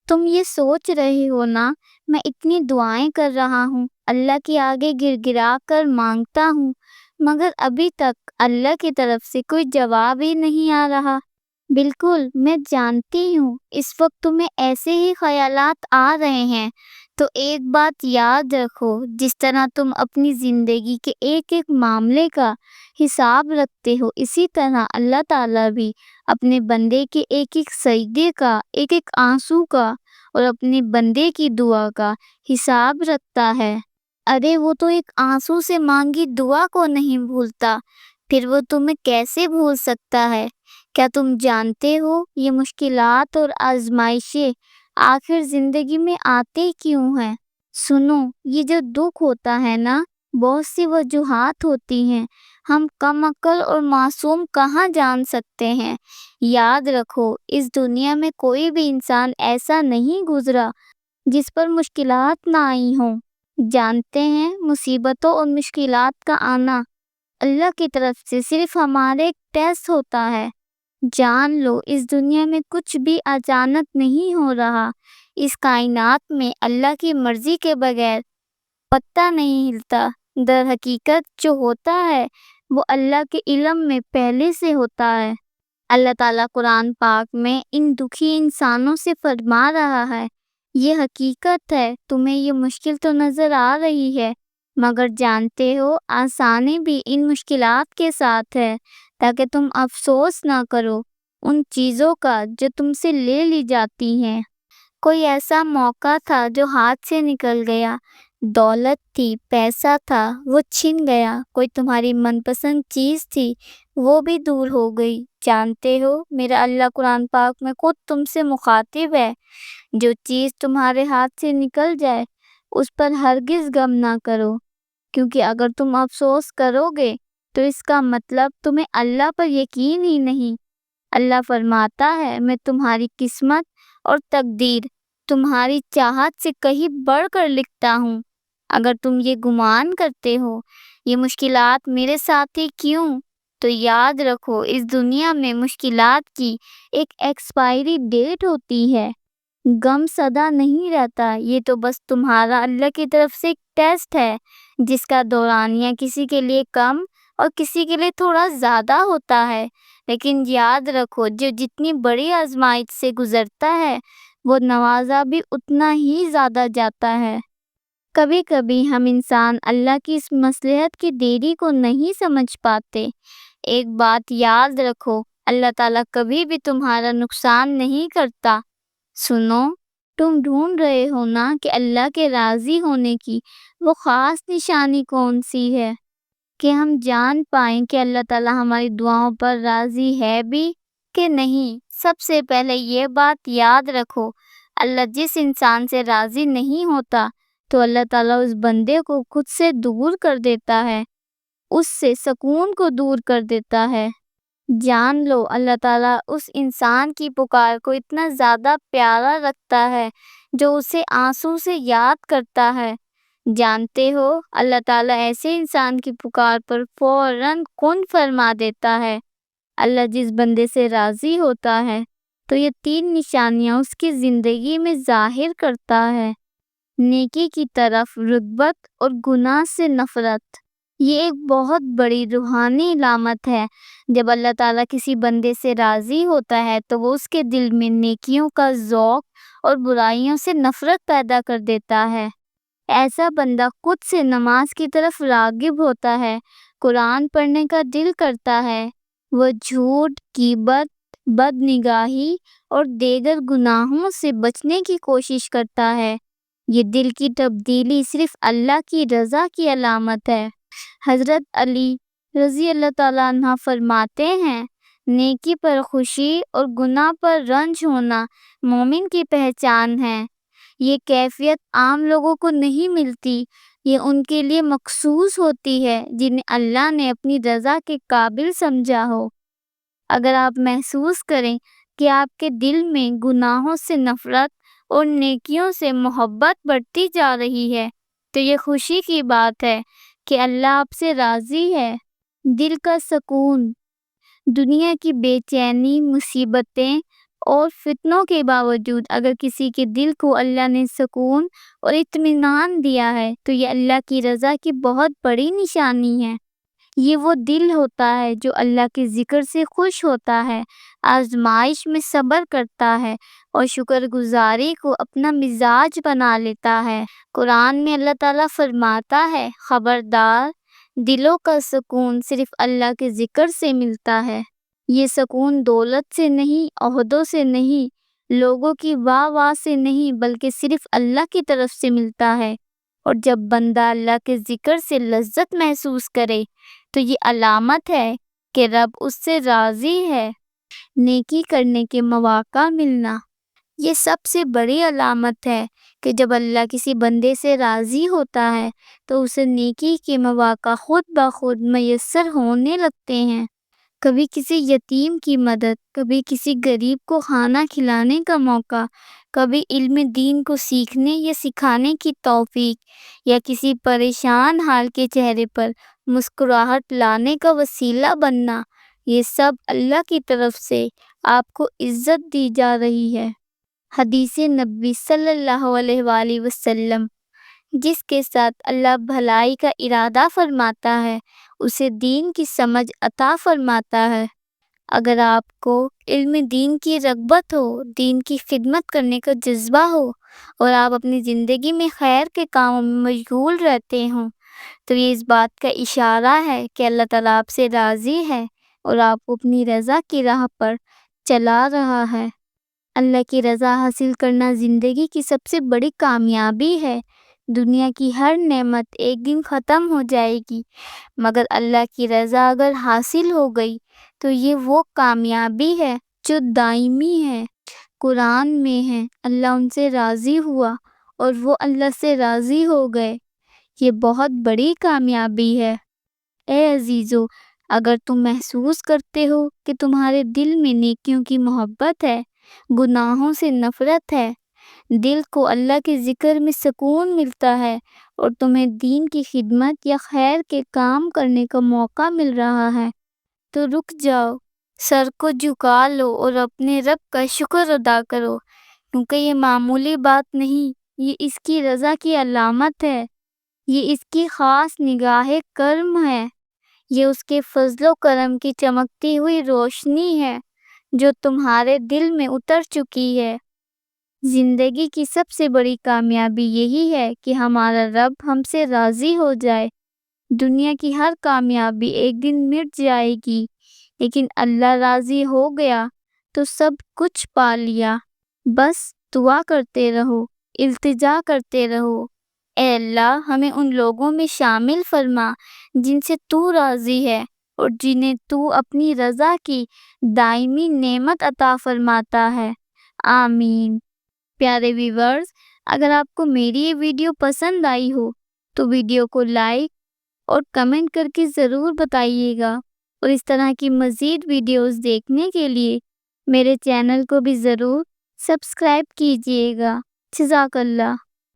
تم یہ سوچ رہے ہو نا، میں اتنی دعائیں کر رہا ہوں، اللہ کے آگے گر گرا کر مانگتا ہوں، مگر ابھی تک اللہ کی طرف سے کوئی جواب ہی نہیں آ رہا۔ بالکل، میں جانتی ہوں اس وقت تمہیں ایسے ہی خیالات آ رہے ہیں، تو ایک بات یاد رکھو، جس طرح تم اپنی زندگی کے ایک ایک معاملے کا حساب رکھتے ہو، اسی طرح اللہ تعالیٰ بھی اپنے بندے کے ایک ایک سجدے کا، ایک ایک آنسو کا اور اپنے بندے کی دعا کا حساب رکھتا ہے۔ ارے وہ تو ایک آنسو سے مانگی دعا کو نہیں بھولتا، پھر وہ تمہیں کیسے بھول سکتا ہے؟ کیا تم جانتے ہو یہ مشکلات اور آزمائشیں آخر زندگی میں آتے کیوں ہیں؟ سنو، یہ جو دکھ ہوتا ہے نا، بہت سی وجوہات ہوتی ہیں، ہم کم عقل اور معصوم کہاں جان سکتے ہیں۔ یاد رکھو، اس دنیا میں کوئی بھی انسان ایسا نہیں گزرا جس پر مشکلات نہ آئی ہوں۔ جانتے ہیں، مصیبتوں اور مشکلات کا آنا اللہ کی طرف سے صرف ہمارے ایک ٹیسٹ ہوتا ہے۔ جان لو، اس دنیا میں کچھ بھی اچانک نہیں ہو رہا، اس کائنات میں اللہ کی مرضی کے بغیر پتہ نہیں ہلتا۔ در حقیقت جو ہوتا ہے وہ اللہ کے علم میں پہلے سے ہوتا ہے۔ اللہ تعالیٰ قرآن پاک میں ان دکھی انسانوں سے فرما رہا ہے، یہ حقیقت ہے، تمہیں یہ مشکل تو نظر آ رہی ہے، مگر جانتے ہو آسانی بھی ان مشکلات کے ساتھ ہے، تاکہ تم افسوس نہ کرو ان چیزوں کا جو تم سے لے لی جاتی ہیں۔ کوئی ایسا موقع تھا جو ہاتھ سے نکل گیا، دولت تھی، پیسہ تھا، وہ چھن گیا، کوئی تمہاری من پسند چیز تھی، وہ بھی دور ہو گئی۔ جانتے ہو، میرا اللہ قرآن پاک میں خود تم سے مخاطب ہے، جو چیز تمہارے ہاتھ سے نکل جائے اس پر ہرگز غم نہ کرو، کیونکہ اگر تم افسوس کرو گے تو اس کا مطلب تمہیں اللہ پر یقین ہی نہیں۔ اللہ فرماتا ہے، میں تمہاری قسمت اور تقدیر تمہاری چاہت سے کہیں بڑھ کر لکھتا ہوں۔ اگر تم یہ گمان کرتے ہو یہ مشکلات میرے ساتھ ہی کیوں، تو یاد رکھو اس دنیا میں مشکلات کی ایک ایکسپائری ڈیٹ ہوتی ہے۔ غم سدا نہیں رہتا، یہ تو بس تمہارا اللہ کی طرف سے ایک ٹیسٹ ہے، جس کا دورانیہ کسی کے لیے کم اور کسی کے لیے تھوڑا زیادہ ہوتا ہے، لیکن یاد رکھو جو جتنی بڑی آزمائش سے گزرتا ہے وہ نوازا بھی اتنا ہی زیادہ جاتا ہے۔ کبھی کبھی ہم انسان اللہ کی اس مصلحت کی دیری کو نہیں سمجھ پاتے۔ ایک بات یاد رکھو، اللہ تعالیٰ کبھی بھی تمہارا نقصان نہیں کرتا۔ سنو، تم ڈھونڈ رہے ہو نا کہ اللہ کے راضی ہونے کی وہ خاص نشانی کون سی ہے، کہ ہم جان پائیں کہ اللہ تعالیٰ ہماری دعاؤں پر راضی ہے بھی کہ نہیں۔ سب سے پہلے یہ بات یاد رکھو، اللہ جس انسان سے راضی نہیں ہوتا تو اللہ تعالیٰ اس بندے کو خود سے دور کر دیتا ہے، اس سے سکون کو دور کر دیتا ہے۔ جان لو، اللہ تعالیٰ اس انسان کی پکار کو اتنا زیادہ پیارا رکھتا ہے جو اسے آنسو سے یاد کرتا ہے۔ جانتے ہو، اللہ تعالیٰ ایسے انسان کی پکار پر فوراً کن فرما دیتا ہے۔ اللہ جس بندے سے راضی ہوتا ہے تو یہ تین نشانیاں اس کی زندگی میں ظاہر کرتا ہے: نیکی کی طرف رغبت اور گناہ سے نفرت۔ یہ ایک بہت بڑی روحانی علامت ہے۔ جب اللہ تعالیٰ کسی بندے سے راضی ہوتا ہے تو وہ اس کے دل میں نیکیوں کا ذوق اور برائیوں سے نفرت پیدا کر دیتا ہے۔ ایسا بندہ خود سے نماز کی طرف راغب ہوتا ہے، قرآن پڑھنے کا دل کرتا ہے، وہ جھوٹ، غیبت، بد نگاہی اور دیگر گناہوں سے بچنے کی کوشش کرتا ہے۔ یہ دل کی تبدیلی صرف اللہ کی رضا کی علامت ہے۔ حضرت علی رضی اللہ تعالیٰ عنہ فرماتے ہیں، نیکی پر خوشی اور گناہ پر رنج ہونا مومن کی پہچان ہے۔ یہ کیفیت عام لوگوں کو نہیں ملتی، یہ ان کے لیے مخصوص ہوتی ہے جنہیں اللہ نے اپنی رضا کے قابل سمجھا ہو۔ اگر آپ محسوس کریں کہ آپ کے دل میں گناہوں سے نفرت اور نیکیوں سے محبت بڑھتی جا رہی ہے تو یہ خوشی کی بات ہے کہ اللہ آپ سے راضی ہے۔ دل کا سکون، دنیا کی بے چینی، مصیبتیں، اور فتنوں کے باوجود اگر کسی کے دل کو اللہ نے سکون اور اطمینان دیا ہے تو یہ اللہ کی رضا کی بہت بڑی نشانی ہے۔ یہ وہ دل ہوتا ہے جو اللہ کے ذکر سے خوش ہوتا ہے، آزمائش میں صبر کرتا ہے اور شکر گزاری کو اپنا مزاج بنا لیتا ہے۔ قرآن میں اللہ تعالیٰ فرماتا ہے، خبردار، دلوں کا سکون صرف اللہ کے ذکر سے ملتا ہے۔ یہ سکون دولت سے نہیں، عہدوں سے نہیں، لوگوں کی واہ واہ سے نہیں، بلکہ صرف اللہ کی طرف سے ملتا ہے۔ اور جب بندہ اللہ کے ذکر سے لذت محسوس کرے تو یہ علامت ہے کہ رب اس سے راضی ہے۔ نیکی کرنے کے مواقع ملنا، یہ سب سے بڑی علامت ہے کہ جب اللہ کسی بندے سے راضی ہوتا ہے تو اسے نیکی کے مواقع خود بخود میسر ہونے لگتے ہیں۔ کبھی کسی یتیم کی مدد، کبھی کسی غریب کو کھانا کھلانے کا موقع، کبھی علم دین کو سیکھنے یا سکھانے کی توفیق، یا کسی پریشان حال کے چہرے پر مسکراہٹ لانے کا وسیلہ بننا، یہ سب اللہ کی طرف سے آپ کو عزت دی جا رہی ہے۔ حدیث نبوی صلی اللہ علیہ وآلہ وسلم، جس کے ساتھ اللہ بھلائی کا ارادہ فرماتا ہے اسے دین کی سمجھ عطا فرماتا ہے۔ اگر آپ کو علم دین کی رغبت ہو، دین کی خدمت کرنے کا جذبہ ہو اور آپ اپنی زندگی میں خیر کے کاموں میں مشغول رہتے ہوں تو یہ اس بات کا اشارہ ہے کہ اللہ تعالیٰ آپ سے راضی ہے اور آپ کو اپنی رضا کی راہ پر چلا رہا ہے۔ اللہ کی رضا حاصل کرنا زندگی کی سب سے بڑی کامیابی ہے۔ دنیا کی ہر نعمت ایک دن ختم ہو جائے گی، مگر اللہ کی رضا اگر حاصل ہو گئی تو یہ وہ کامیابی ہے جو دائمی ہے۔ قرآن میں ہے، اللہ ان سے راضی ہوا اور وہ اللہ سے راضی ہو گئے۔ یہ بہت بڑی کامیابی ہے۔ اے عزیزو، اگر تم محسوس کرتے ہو کہ تمہارے دل میں نیکیوں کی محبت ہے، گناہوں سے نفرت ہے، دل کو اللہ کے ذکر میں سکون ملتا ہے اور تمہیں دین کی خدمت یا خیر کے کام کرنے کا موقع مل رہا ہے، تو رک جاؤ، سر کو جھکا لو اور اپنے رب کا شکر ادا کرو، کیونکہ یہ معمولی بات نہیں، یہ اس کی رضا کی علامت ہے، یہ اس کی خاص نگاہ کرم ہے، یہ اس کے فضل و کرم کی چمکتی ہوئی روشنی ہے جو تمہارے دل میں اتر چکی ہے۔ زندگی کی سب سے بڑی کامیابی یہی ہے کہ ہمارا رب ہم سے راضی ہو جائے۔ دنیا کی ہر کامیابی ایک دن مٹ جائے گی، لیکن اللہ راضی ہو گیا تو سب کچھ پا لیا۔ بس دعا کرتے رہو، التجا کرتے رہو، اے اللہ ہمیں ان لوگوں میں شامل فرما جن سے تو راضی ہے اور جنہیں تو اپنی رضا کی دائمی نعمت عطا فرماتا ہے۔ آمین۔ پیارے ویورز، اگر آپ کو میری یہ ویڈیو پسند آئی ہو تو ویڈیو کو لائک اور کمنٹ کر کے ضرور بتائیے گا، اور اس طرح کی مزید ویڈیوز دیکھنے کے لیے میرے چینل کو بھی ضرور سبسکرائب کیجیے گا۔ جزاک اللہ۔